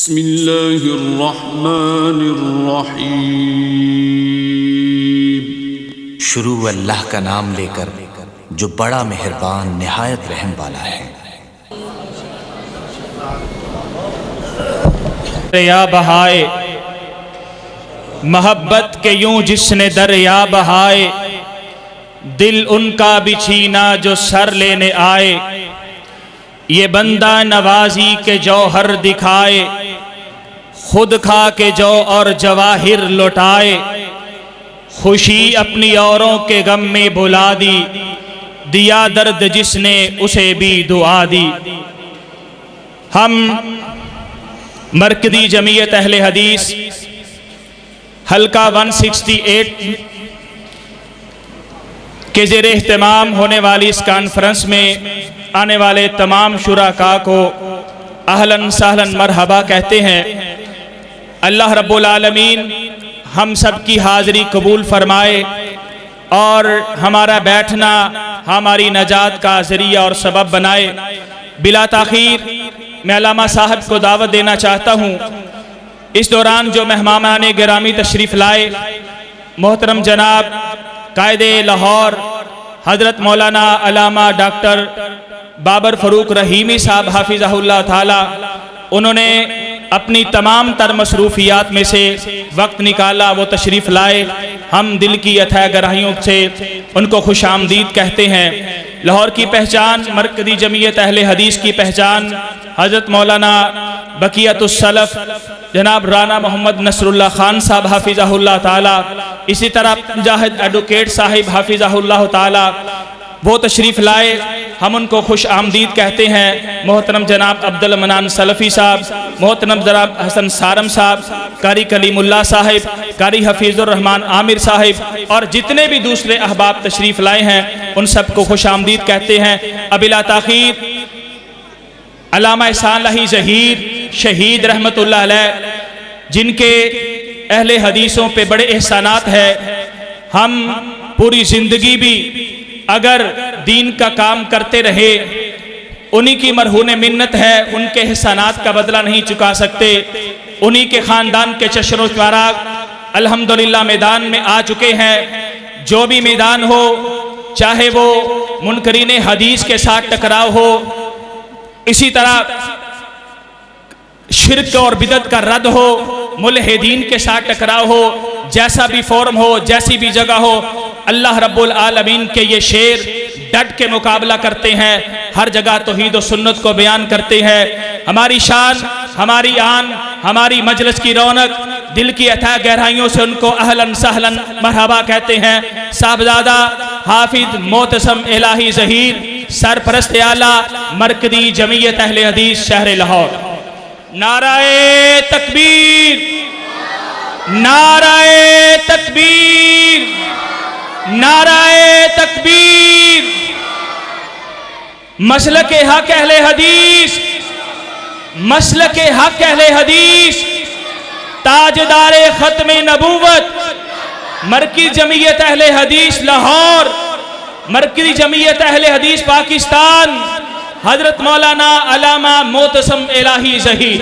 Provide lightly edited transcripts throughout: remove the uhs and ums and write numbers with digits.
بسم اللہ الرحمن الرحیم۔ شروع اللہ کا نام لے کر جو بڑا مہربان نہایت رحم والا ہے۔ دریا بہائے محبت کے یوں جس نے دریا بہائے، دل ان کا بھی چھینا جو سر لینے آئے، یہ بندہ نوازی کے جوہر دکھائے، خود کھا کے جو اور جواہر لوٹائے، خوشی اپنی اوروں کے غم میں بھلا دی، دیا درد جس نے اسے بھی دعا دی۔ ہم مرکزی جمعیت اہل حدیث حلقہ 168 کے زیر اہتمام ہونے والی اس کانفرنس میں آنے والے تمام شرکاء کو اہلاً سہلاً مرحبا کہتے ہیں۔ اللہ رب العالمین ہم سب کی حاضری قبول فرمائے اور ہمارا بیٹھنا ہماری نجات کا ذریعہ اور سبب بنائے۔ بلا تاخیر میں علامہ صاحب کو دعوت دینا چاہتا ہوں۔ اس دوران جو مہمان گرامی تشریف لائے، محترم جناب قائد لاہور حضرت مولانا علامہ ڈاکٹر بابر فروق رحیمی صاحب حافظہ اللہ تعالی، انہوں نے اپنی تمام تر مصروفیات میں سے وقت نکالا، وہ تشریف لائے۔ ہم دل کی اتھے گہرائیوں سے ان کو خوش آمدید کہتے ہیں۔ لاہور کی پہچان، مرکزی جمعیت اہل حدیث کی پہچان حضرت مولانا بقیت السلف جناب رانا محمد نصر اللہ خان صاحب حافظہ اللہ تعالی، اسی طرح مجاہد ایڈوکیٹ صاحب حافظہ اللہ تعالی، وہ تشریف لائے، ہم ان کو خوش آمدید کہتے ہیں۔ محترم جناب عبدالمنان سلفی صاحب، محترم جناب حسن سارم صاحب، قاری کلیم اللہ صاحب، قاری حفیظ الرحمن عامر صاحب اور جتنے بھی دوسرے احباب تشریف لائے ہیں ان سب کو خوش آمدید کہتے ہیں۔ بلا تاخیر علامہ احسان الہی ظہیر شہید رحمت اللہ علیہ، جن کے اہل حدیثوں پہ بڑے احسانات ہیں، ہم پوری زندگی بھی اگر دین کا کام کرتے رہے، انہی کی مرہون منت ہے، ان کے احسانات کا بدلہ نہیں چکا سکتے۔ انہی کے خاندان کے چشم و چراغ الحمدللہ میدان میں آ چکے ہیں۔ جو بھی میدان ہو، چاہے وہ منکرین حدیث کے ساتھ ٹکراؤ ہو، اسی طرح شرک اور بدعت کا رد ہو، ملحدین کے ساتھ ٹکراؤ ہو، جیسا بھی فورم ہو، جیسی بھی جگہ ہو، اللہ رب العالمین کے یہ شیر ڈٹ کے مقابلہ کرتے ہیں، ہر جگہ توحید و سنت کو بیان کرتے ہیں۔ ہماری شان، ہماری آن، ہماری مجلس کی رونق، دل کی اتھا گہرائیوں سے ان کو اہلاً سہلاً مرحبا کہتے ہیں۔ صاحبزادہ حافظ معتصم الہی ظہیر، سرپرست اعلیٰ مرکزی جمعیت اہل حدیث شہر لاہور۔ نعرہ تکبیر، نعرہ تکبیر، نعرہ تکبیر۔ مسلک حق اہل حدیث، مسلک حق اہل حدیث، تاجدار ختم نبوت، مرکزی جمعیت اہل حدیث لاہور، مرکزی جمعیت اہل حدیث پاکستان، حضرت مولانا علامہ معتصم الہی ظہیر۔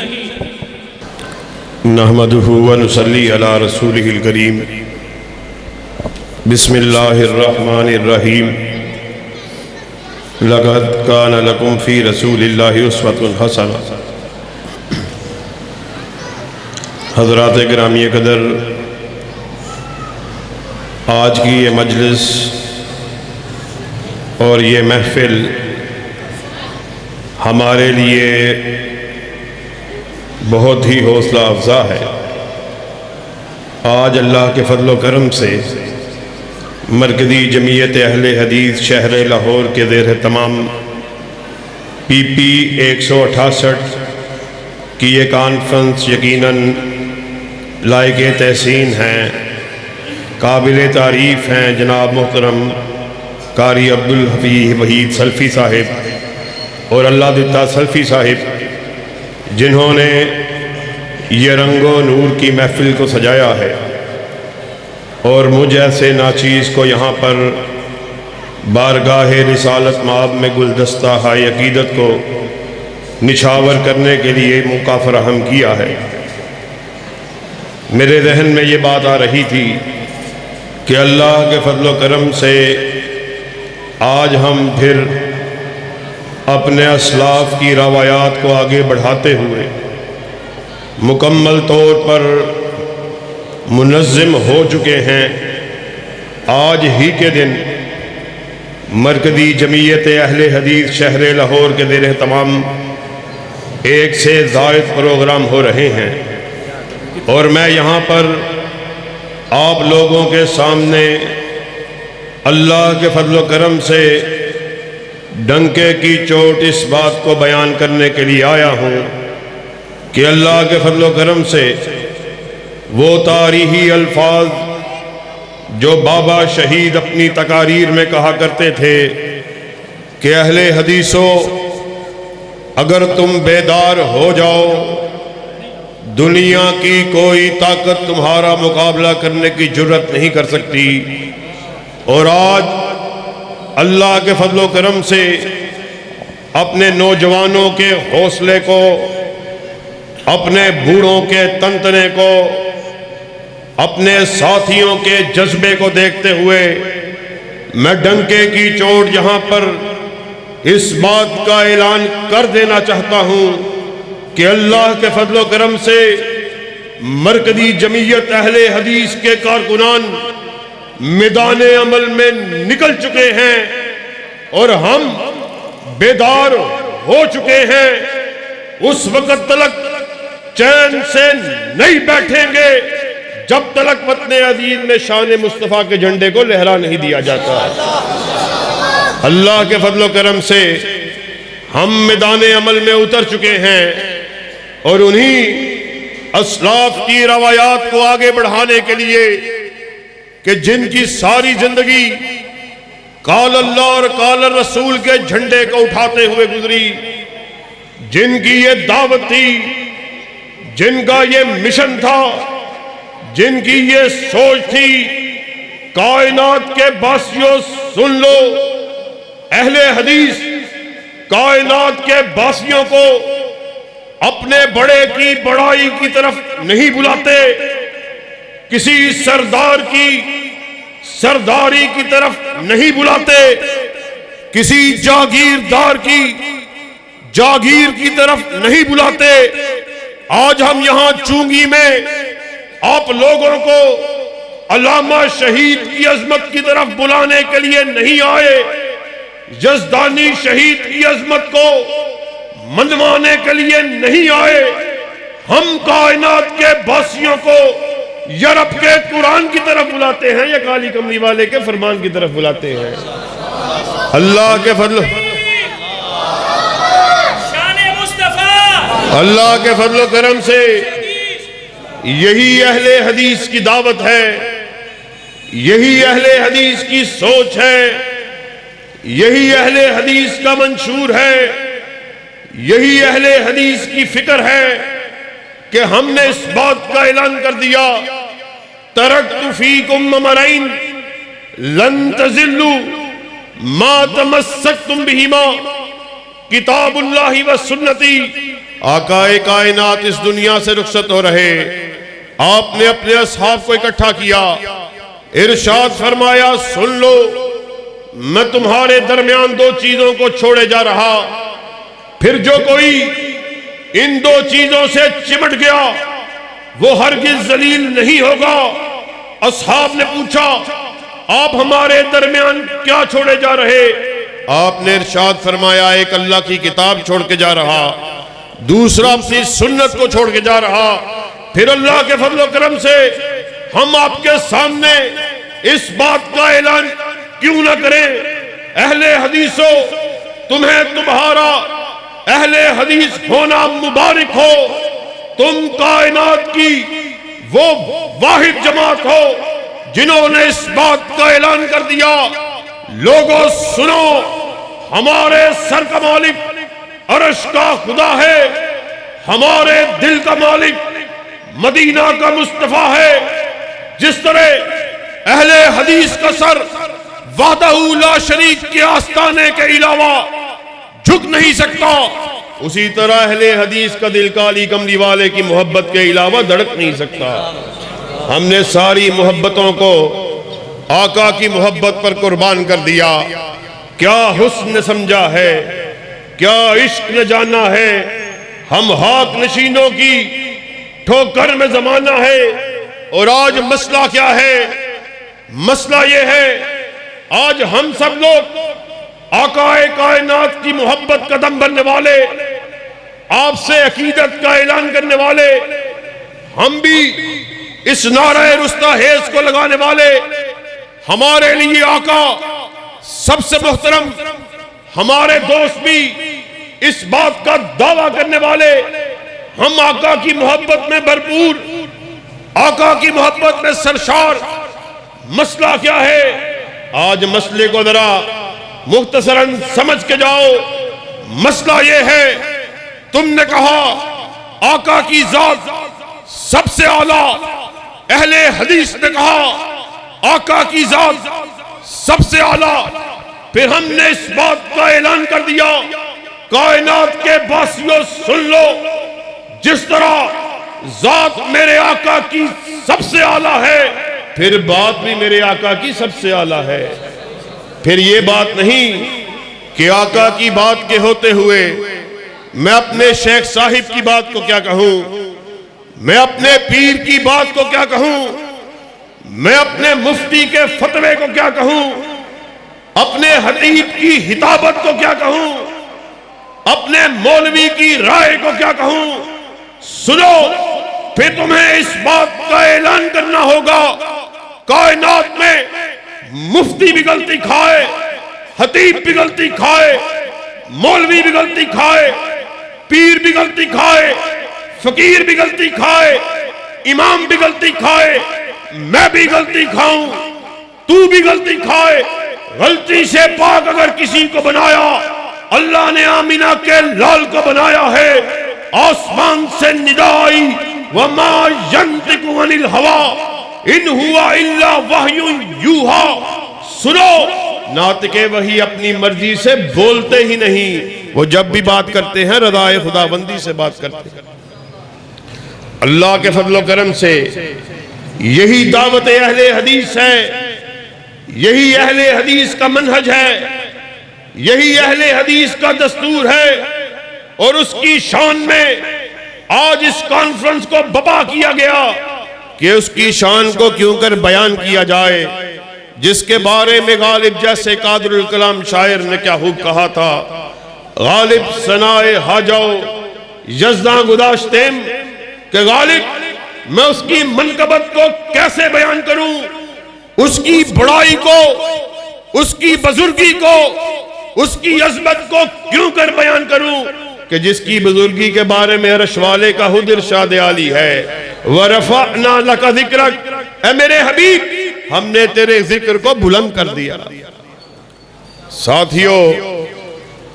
نحمدہ ونصلی علی رسولہ الکریم۔ بسم اللہ الرحمن الرحیم۔ لقد کان لکم فی رسول اللہ اسوۃ حسنہ۔ حضرات گرامی قدر، آج کی یہ مجلس اور یہ محفل ہمارے لیے بہت ہی حوصلہ افزا ہے۔ آج اللہ کے فضل و کرم سے مرکزی جمعیت اہل حدیث شہر لاہور کے زیر تمام پی 168 کی یہ کانفرنس یقیناً لائق تحسین ہیں، قابل تعریف ہیں جناب محترم قاری عبدالحفیظ وحید سلفی صاحب اور اللہ دتا سلفی صاحب، جنہوں نے یہ رنگ و نور کی محفل کو سجایا ہے اور مجھ ایسے ناچیز کو یہاں پر بارگاہ رسالت مآب میں گلدستہ ہائے عقیدت کو نچھاور کرنے کے لیے موقع فراہم کیا ہے۔ میرے ذہن میں یہ بات آ رہی تھی کہ اللہ کے فضل و کرم سے آج ہم پھر اپنے اسلاف کی روایات کو آگے بڑھاتے ہوئے مکمل طور پر منظم ہو چکے ہیں۔ آج ہی کے دن مرکزی جمعیت اہل حدیث شہر لاہور کے زیر اہتمام ایک سے زائد پروگرام ہو رہے ہیں، اور میں یہاں پر آپ لوگوں کے سامنے اللہ کے فضل و کرم سے ڈنکے کی چوٹ اس بات کو بیان کرنے کے لیے آیا ہوں کہ اللہ کے فضل و کرم سے وہ تاریخی الفاظ جو بابا شہید اپنی تقاریر میں کہا کرتے تھے کہ اہل حدیثو، اگر تم بیدار ہو جاؤ دنیا کی کوئی طاقت تمہارا مقابلہ کرنے کی جرت نہیں کر سکتی۔ اور آج اللہ کے فضل و کرم سے اپنے نوجوانوں کے حوصلے کو، اپنے بوڑھوں کے تنتنے کو، اپنے ساتھیوں کے جذبے کو دیکھتے ہوئے میں ڈنکے کی چوٹ یہاں پر اس بات کا اعلان کر دینا چاہتا ہوں کہ اللہ کے فضل و کرم سے مرکزی جمعیت اہل حدیث کے کارکنان میدان عمل میں نکل چکے ہیں اور ہم بیدار ہو چکے ہیں۔ اس وقت تلک چین سے نہیں بیٹھیں گے جب تلک وطن عزیز میں شان مصطفیٰ کے جھنڈے کو لہرا نہیں دیا جاتا۔ اللہ کے فضل و کرم سے ہم میدان عمل میں اتر چکے ہیں، اور انہی اسلاف کی روایات کو آگے بڑھانے کے لیے کہ جن کی ساری زندگی قال اللہ اور قال الرسول کے جھنڈے کو اٹھاتے ہوئے گزری، جن کی یہ دعوت تھی، جن کا یہ مشن تھا، جن کی یہ سوچ تھی، کائنات کے باسیوں سن لو، اہل حدیث کائنات کے باسیوں کو اپنے بڑے کی بڑائی کی طرف نہیں بلاتے، کسی سردار کی سرداری کی طرف نہیں بلاتے، کسی جاگیردار کی جاگیر کی طرف نہیں بلاتے۔ آج ہم یہاں چونگی میں آپ لوگوں کو علامہ شہید کی عظمت کی طرف بلانے کے لیے نہیں آئے، یزدانی شہید کی عظمت کو منوانے کے لیے نہیں آئے۔ ہم کائنات کے باسیوں کو یورپ کے قرآن کی طرف بلاتے ہیں یا کالی کملی والے کے فرمان کی طرف بلاتے ہیں؟ اللہ کے فضل اللہ کے فضل و کرم سے یہی اہل حدیث کی دعوت ہے، یہی اہل حدیث کی سوچ ہے، یہی اہل حدیث کا منشور ہے، یہی اہل حدیث کی فکر ہے کہ ہم نے اس بات کا اعلان کر دیا ترکت فیکم امرین لن تضلوا ما تمسکتم بہما کتاب اللہ و سنتی۔ آقا کائنات اس دنیا سے رخصت ہو رہے، آپ نے اپنے اصحاب کو اکٹھا کیا، ارشاد فرمایا سن لو، میں تمہارے درمیان دو چیزوں کو چھوڑے جا رہا، پھر جو کوئی ان دو چیزوں سے چمٹ گیا وہ ہرگز ذلیل نہیں ہوگا۔ اصحاب نے پوچھا آپ ہمارے درمیان کیا چھوڑے جا رہے؟ آپ نے ارشاد فرمایا ایک اللہ کی کتاب چھوڑ کے جا رہا، دوسرا اپنی سنت کو چھوڑ کے جا رہا۔ پھر اللہ کے فضل و کرم سے ہم آپ کے سامنے اس بات کا اعلان کیوں نہ کریں؟ اہل حدیثو، تمہیں تمہارا اہل حدیث ہونا مبارک ہو، تم کائنات کی وہ واحد جماعت ہو جنہوں نے اس بات کا اعلان کر دیا لوگوں سنو، ہمارے سر کا مالک عرش کا خدا ہے، ہمارے دل کا مالک مدینہ کا مصطفیٰ ہے۔ جس طرح اہل حدیث کا سر وحدہ لا شریک کے آستانے کے علاوہ جھک نہیں سکتا، اسی طرح اہل حدیث کا دل کالی کملی والے کی محبت کے علاوہ دھڑک نہیں سکتا۔ ہم نے ساری محبتوں کو آقا کی محبت پر قربان کر دیا۔ کیا حسن سمجھا ہے، کیا عشق نے جانا ہے، ہم حاک نشینوں کی ٹھوکر میں زمانہ ہے۔ اور آج مسئلہ کیا ہے؟ مسئلہ یہ ہے، آج ہم سب لوگ آقا کائنات کی محبت کا دم بننے والے، آپ سے عقیدت کا اعلان کرنے والے، ہم بھی اس نعرہ رستاخیز کو لگانے والے، ہمارے لیے آقا سب سے محترم، ہمارے دوست بھی اس بات کا دعویٰ کرنے والے، ہم آقا کی محبت میں بھرپور، آقا کی محبت میں سرشار۔ مسئلہ کیا ہے؟ آج مسئلے کو ذرا مختصراً سمجھ کے جاؤ۔ مسئلہ یہ ہے، تم نے کہا آقا کی ذات سب سے اعلیٰ، اہل حدیث نے کہا آقا کی ذات سب سے اعلیٰ، پھر ہم نے اس بات کا اعلان کر دیا، کائنات کے باسیوں سن لو، جس طرح ذات میرے آقا کی سب سے اعلیٰ ہے، پھر بات بھی میرے آقا کی سب سے اعلیٰ ہے۔ پھر یہ بات نہیں کہ آقا کی بات کے ہوتے ہوئے میں اپنے شیخ صاحب کی بات کو کیا کہوں، میں اپنے پیر کی بات کو کیا کہوں، میں اپنے مفتی کے فتوے کو کیا کہوں، اپنے خطیب کی خطابت کو کیا کہوں، اپنے مولوی کی رائے کو کیا کہوں۔ سنو، پھر تمہیں اس بات کا اعلان کرنا ہوگا، کائنات میں مفتی بھی غلطی کھائے، خطیب بھی غلطی کھائے، مولوی بھی غلطی کھائے، پیر بھی غلطی کھائے، فقیر بھی غلطی کھائے، امام بھی غلطی کھائے، میں بھی غلطی کھاؤں، تو بھی غلطی کھائے۔ غلطی سے پاک اگر کسی کو بنایا، اللہ نے آمینہ کے لال کو بنایا ہے۔ آسمان سے ندا آئی، وَمَا يَنطِقُ عَنِ الْهَوَىٰ إِنْ هُوَ إِلَّا وَحْيٌ يُوحَىٰ۔ سنو، ناطق وحی اپنی مرضی سے بولتے ہی نہیں، وہ جب بھی بات کرتے ہیں رضائے خداوندی سے بات کرتے ہیں۔ اللہ کے فضل و کرم سے یہی دعوت اہل حدیث ہے، یہی اہل حدیث کا منہج ہے، یہی اہل حدیث کا دستور ہے، اور اس کی شان میں آج اس کانفرنس کو بپا کیا گیا کہ اس کی شان کو کیوں کر بیان کیا جائے، جس کے بارے میں غالب جیسے قادر الکلام شاعر نے کیا خوب کہا تھا، غالب ثنائے حاجو یزداں گداشتیم، کہ غالب میں اس کی منقبت کو کیسے بیان کروں، اس کی بڑائی کو، اس کی بزرگی کو، اس کی عظمت کو کیوں کر بیان کروں، کہ جس کی بزرگی کے بارے میں عرش والے کا خود ارشاد عالی ہے، وَرَفَعْنَا لَكَ ذِكْرَكَ، اے میرے حبیب ہم نے تیرے ذکر کو بلند کر دیا۔ ساتھیو،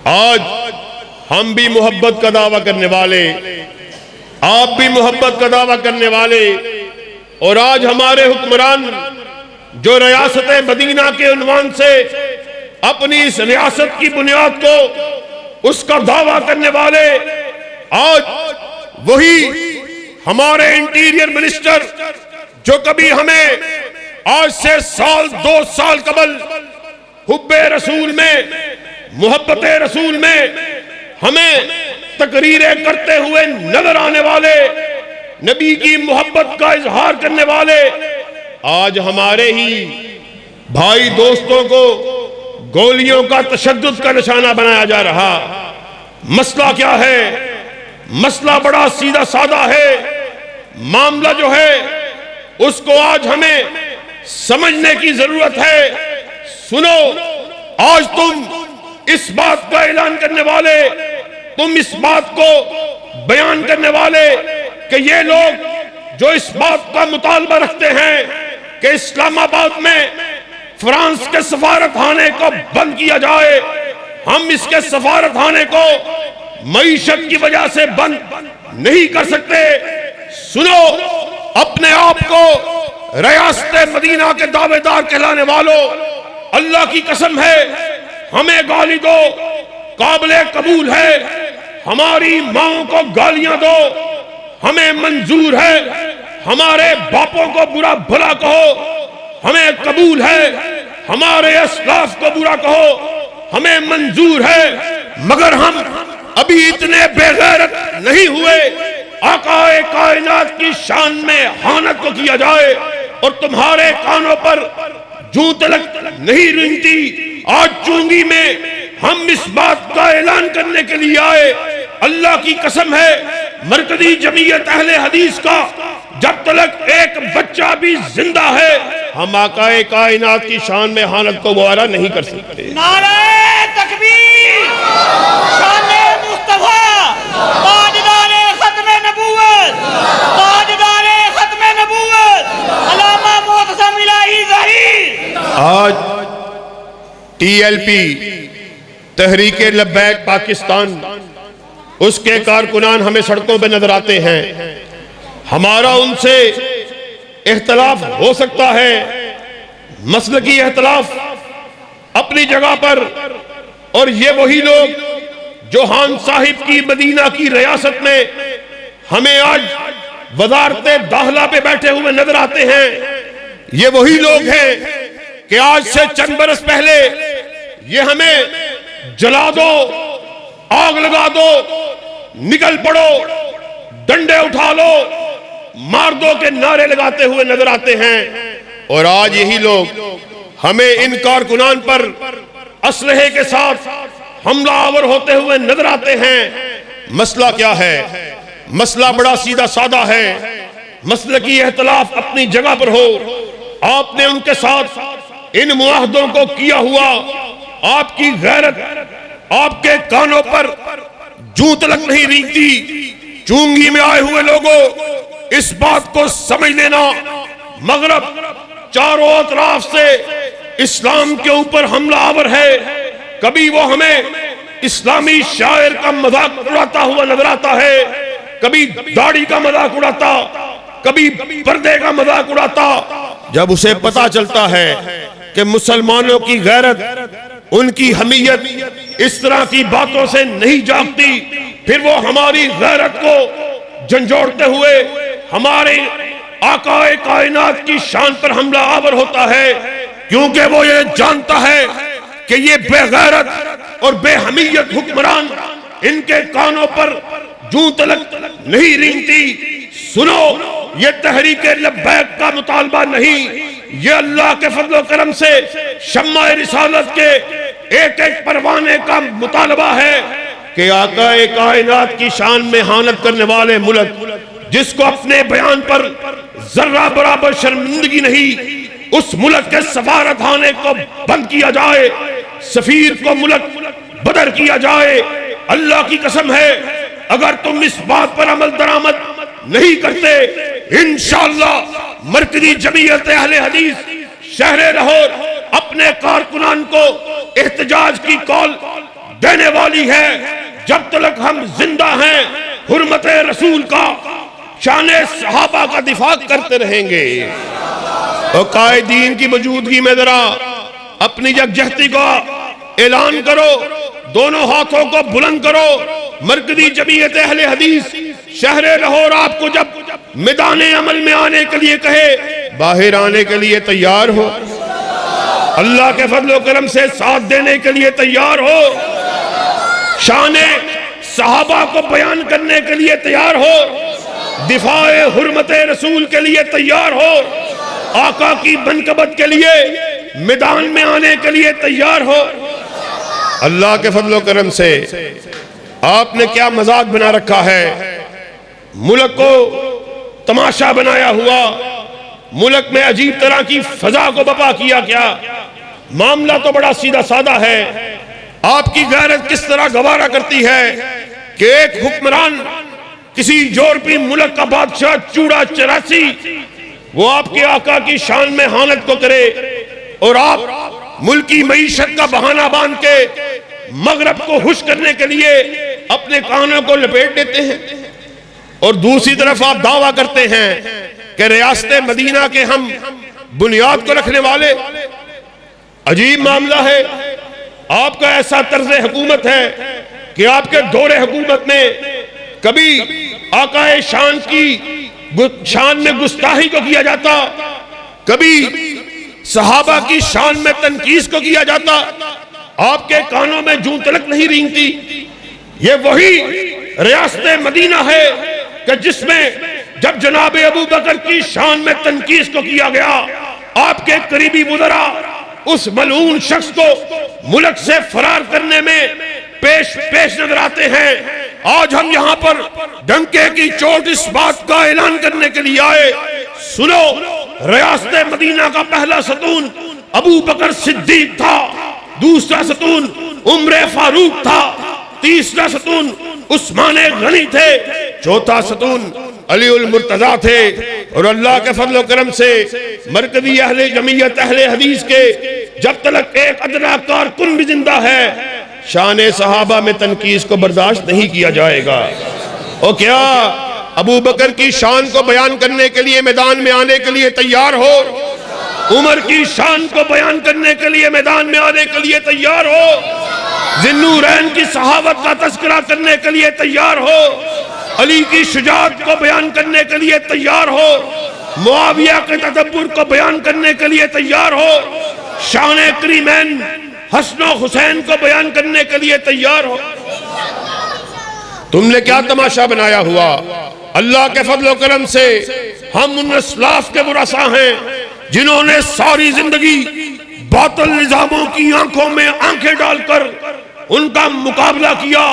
آج ہم بھی محبت کا دعویٰ کرنے والے، آپ بھی محبت کا دعویٰ کرنے والے، اور آج ہمارے حکمران جو ریاست مدینہ کے عنوان سے اپنی اس ریاست کی بنیاد کو اس کا دعویٰ کرنے والے، آج وہی ہمارے انٹیریئر منسٹر جو کبھی ہمیں آج سے دو سال قبل حب رسول میں، محبت رسول میں ہمیں تقریریں کرتے ہوئے نظر آنے والے، نبی کی محبت کا اظہار کرنے والے، آج ہمارے ہی بھائی دوستوں کو گولیوں کا تشدد کا نشانہ بنایا جا رہا۔ مسئلہ کیا ہے؟ مسئلہ بڑا سیدھا سادہ ہے، معاملہ جو ہے اس کو آج ہمیں سمجھنے کی ضرورت ہے۔ سنو، آج تم اس بات کا اعلان کرنے والے، تم اس بات کو بیان کرنے والے کہ یہ لوگ جو اس بات کا مطالبہ رکھتے ہیں کہ اسلام آباد میں فرانس کے سفارت خانے کو بند کیا جائے، ہم اس کے سفارت خانے کو معیشت کی وجہ سے بند نہیں کر سکتے۔ سنو، اپنے آپ کو ریاست مدینہ کے دعوے دار کہلانے والوں، اللہ کی قسم ہے ہمیں گالی دو قابل قبول ہے، ہماری ماؤں کو گالیاں دو، ہمیں منظور ہے، ہمارے باپوں کو برا بھلا کہو، ہمیں قبول ہے، ہمارے اسلاف کو برا کہو، ہمیں منظور ہے، مگر ہم ابھی اتنے بے غیرت نہیں ہوئے آقا کائنات کی شان میں حانت کو کیا جائے اور تمہارے کانوں پر جوں تلک نہیں رنگتی۔ آج چونگی میں ہم اس بات کا اعلان کرنے کے لیے آئے، اللہ کی قسم ہے مرکزی جمعیت اہل حدیث کا جب تلک ایک بچہ بھی زندہ ہے ہم آقا کائنات کی شان میں حانت کو گوارا نہیں کر سکتے۔ نعرہ تکبیر، شان مصطفیٰ، تاجدار ختم نبوت، تاجدار ختم نبوت، علامہ معتصم الہی ظہیر۔ آج T L P Tehreek Labbaik Pakistan, اس کے کارکنان ہمیں سڑکوں پہ نظر آتے ہیں۔ ہمارا ان سے اختلاف ہو سکتا ہے، مسلکی اختلاف اپنی جگہ پر، اور یہ وہی لوگ جو خان صاحب کی مدینہ کی ریاست میں ہمیں آج وزارت داخلہ پہ بیٹھے ہوئے نظر آتے ہیں، یہ وہی لوگ ہیں کہ آج سے چند برس پہلے یہ ہمیں جلا دو، آگ لگا دو، نکل پڑو، ڈنڈے اٹھا لو، مار دو کے نعرے لگاتے ہوئے نظر آتے ہیں، اور آج یہی لوگ ہمیں ان کارکنان پر اسلحے کے ساتھ حملہ آور ہوتے ہوئے نظر آتے ہیں۔ مسئلہ کیا ہے؟ مسئلہ بڑا سیدھا سادہ ہے، مسلکی اختلاف اپنی جگہ پر ہو، آپ نے ان کے ساتھ ان معاہدوں کو کیا ہوا، آپ کی غیرت آپ کے کانوں پر جوں تلک نہیں رینگتی۔ چونگی میں آئے ہوئے لوگوں اس بات کو سمجھ لینا، مغرب چاروں اطراف سے اسلام کے اوپر حملہ آور ہے، کبھی وہ ہمیں اسلامی شاعر کا مذاق اڑاتا ہوا نظر آتا ہے، کبھی داڑھی کا مذاق اڑاتا، کبھی پردے کا مذاق اڑاتا۔ جب اسے پتا چلتا ہے کہ مسلمانوں کی غیرت، ان کی حمیت اس طرح کی باتوں سے نہیں جاگتی، پھر وہ ہماری غیرت کو جھنجھوڑتے ہوئے ہمارے آقا کائنات کی شان پر حملہ آور ہوتا ہے، کیونکہ وہ یہ جانتا ہے کہ یہ بے غیرت اور بے حمیت حکمران ان کے کانوں پر جوں تلک نہیں رینگتی۔ سنو، یہ تحریک لبیک کا مطالبہ نہیں، یہ اللہ کے فضل و کرم سے شمع رسالت کے ایک ایک پروانے کا مطالبہ ہے کہ آقا کائنات کی شان میں حانت کرنے والے ملک جس کو اپنے بیان پر ذرہ برابر شرمندگی نہیں، اس ملک کے سفارت خانے کو بند کیا جائے، سفیر کو ملک بدر کیا جائے۔ اللہ کی قسم ہے اگر تم اس بات پر عمل درآمد نہیں کرتے، انشاءاللہ مرکزی جمعیت اہل حدیث شہر لاہور اپنے کارکنان کو احتجاج کی کال دینے والی ہے۔ جب تک ہم زندہ ہیں حرمت رسول کا، شان صحابہ کا دفاع کرتے رہیں گے۔ اور قائدین کی موجودگی میں ذرا اپنی یکجہتی کا اعلان کرو، دونوں ہاتھوں کو بلند کرو۔ مرکزی جمعیت اہل حدیث شہر لاہور آپ کو جب میدان عمل میں آنے کے لیے کہے، باہر آنے کے لیے تیار ہو، اللہ کے فضل و کرم سے ساتھ دینے کے لیے تیار ہو، شان صحابہ کو بیان کرنے کے لیے تیار ہو، دفاع حرمت رسول کے لیے تیار ہو، آقا کی منقبت کے لیے میدان میں آنے کے لیے تیار ہو۔ اللہ کے فضل و کرم سے آپ نے کیا مذاق بنا رکھا ہے، ملک کو تماشا بنایا ہوا، ملک میں عجیب طرح کی فضا کو بپا کیا کیا۔ معاملہ تو بڑا سیدھا سادہ ہے، آپ کی غیرت کس طرح گوارا کرتی ہے کہ ایک حکمران کسی یورپی ملک کا بادشاہ چوڑا چراسی وہ آپ کے آقا کی شان میں حانت کو کرے، اور آپ ملکی معیشت کا بہانہ باندھ کے مغرب کو خوش کرنے کے لیے اپنے کانوں کو لپیٹ دیتے ہیں، اور دوسری طرف آپ دعویٰ کرتے ہیں کہ ریاست مدینہ کے ہم بنیاد کو رکھنے والے۔ عجیب معاملہ ہے، آپ کا ایسا طرز حکومت ہے کہ کہ آپ کے دور حکومت میں کبھی آقا شان کی شان میں گستاخی کو کیا جاتا، کبھی صحابہ کی شان میں تنقیص کو کیا جاتا، آپ کے کانوں میں جوں تلک نہیں رینگتی۔ یہ وہی ریاست مدینہ ہے کہ جس میں جب جناب ابو بکر کی شان میں تنقیص کو کیا گیا، آپ کے قریبی وزراء اس ملعون شخص کو ملک سے فرار کرنے میں پیش نظر آتے ہیں۔ آج ہم یہاں پر ڈنکے کی چوٹ اس بات کا اعلان کرنے کے لیے آئے، سنو، ریاست مدینہ کا پہلا ستون ابو بکر صدیق تھا، دوسرا ستون عمر فاروق تھا، تیسرا ستون عثمان غنی تھے، چوتھا ستون علی المرتضیٰ تھے۔ اور اللہ کے فضل و کرم سے مرکزی اہل جمعیت اہل حدیث کے جب تک ایک ادنا کارکن بھی زندہ ہے، شان صحابہ میں تنقیص کو برداشت نہیں کیا جائے گا۔ اور کیا ابو بکر کی شان کو بیان کرنے کے لیے میدان میں آنے کے لیے تیار ہو؟ عمر کی شان کو بیان کرنے کے لیے میدان میں آنے کے لیے تیار ہو؟ ذی النورین کی صحابت کا تذکرہ کرنے کے لیے تیار ہو؟ علی کی شجاعت کو بیان کرنے کے لیے تیار ہو؟ معاویہ کے تدبر کو بیان کرنے کے لیے تیار ہو؟ شان کریمین حسن و حسین کو بیان کرنے کے لیے تیار ہو؟ تم نے کیا تماشا بنایا ہوا؟ اللہ کے فضل و کرم سے ہم ان اسلاف کے ورثاء ہیں جنہوں نے ساری زندگی باطل نظاموں کی آنکھوں میں آنکھیں ڈال کر ان کا مقابلہ کیا۔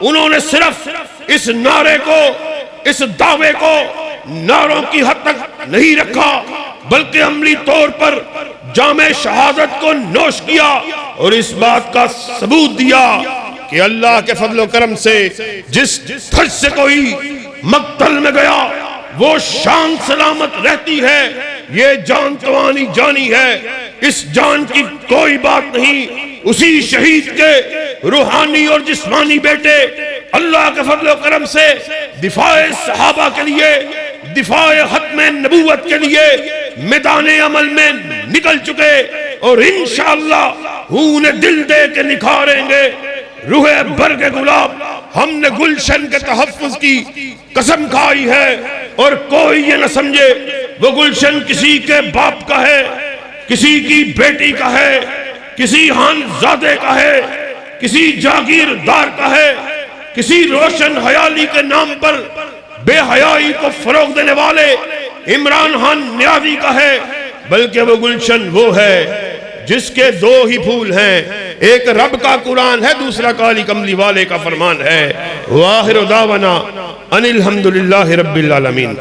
انہوں نے صرف اس نعرے کو، اس دعوے کو نعروں کی حد تک نہیں رکھا، بلکہ عملی طور پر جام شہادت کو نوش کیا اور اس بات کا ثبوت دیا کہ اللہ کے فضل و کرم سے جس دھج سے کوئی مقتل میں گیا وہ شان سلامت رہتی ہے۔ یہ جان توانی جانی ہے، اس جان کی کوئی بات نہیں۔ اسی شہید کے روحانی اور جسمانی بیٹے اللہ کے فضل و کرم سے دفاع صحابہ کے لیے، دفاع ختم نبوت کے لیے میدان عمل میں نکل چکے، اور انشاءاللہ انہیں دل دے کے نکھاریں گے۔ روح برگ گلاب، ہم نے گلشن کے تحفظ کی قسم کھائی ہے، اور کوئی یہ نہ سمجھے وہ گلشن کسی کے باپ کا ہے، کسی کی بیٹی کا ہے، کسی خانزادے کا ہے، کسی جاگیردار کا ہے، کسی روشن حیالی کے نام پر بے حیائی کو فروغ دینے والے عمران خان نیازی کا ہے، بلکہ وہ گلشن وہ ہے جس کے دو ہی پھول ہیں، ایک رب کا قرآن ہے، دوسرا کالی کملی والے کا فرمان ہے۔ وآخر دعوانا ان الحمدللہ رب العالمین۔